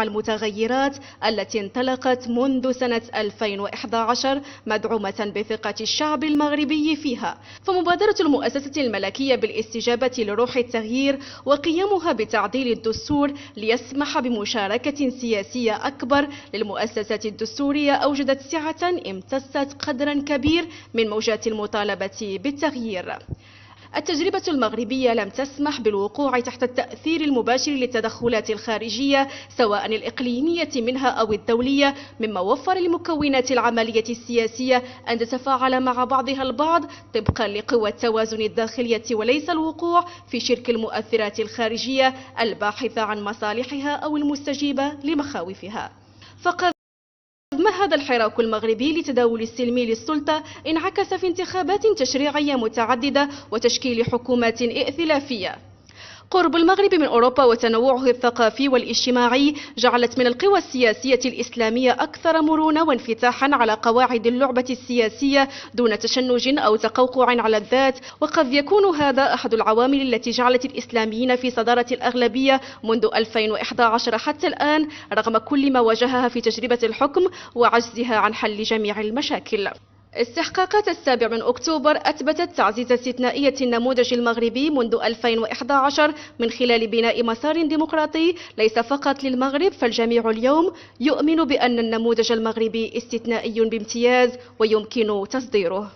المتغيرات التي انطلقت منذ سنة 2011 مدعومة بثقة الشعب المغربي فيها. فمبادرة المؤسسة الملكية بالاستجابة لروح التغيير وقيامها بتعديل الدستور ليسمح بمشاركة سياسية أكبر للمؤسسات الدستورية أوجدت سعة امتصت قدرا كبير من موجات المطالبة بالتغيير. التجربة المغربية لم تسمح بالوقوع تحت التأثير المباشر للتدخلات الخارجية سواء الإقليمية منها أو الدولية، مما وفر لمكونات العملية السياسية أن تتفاعل مع بعضها البعض طبقا لقوى التوازن الداخلية، وليس الوقوع في شرك المؤثرات الخارجية الباحثة عن مصالحها أو المستجيبة لمخاوفها. فقد مهد الحراك المغربي لتداول السلمي للسلطة انعكس في انتخابات تشريعية متعددة وتشكيل حكومات ائتلافية. قرب المغرب من أوروبا وتنوعه الثقافي والاجتماعي جعلت من القوى السياسية الإسلامية أكثر مرونة وانفتاحا على قواعد اللعبة السياسية دون تشنج أو تقوقع على الذات، وقد يكون هذا أحد العوامل التي جعلت الإسلاميين في صدارة الأغلبية منذ 2011 حتى الآن رغم كل ما واجهها في تجربة الحكم وعجزها عن حل جميع المشاكل. استحقاقات 7 أكتوبر أثبتت تعزيز استثنائية النموذج المغربي منذ 2011 من خلال بناء مسار ديمقراطي ليس فقط للمغرب، فالجميع اليوم يؤمن بأن النموذج المغربي استثنائي بامتياز ويمكن تصديره.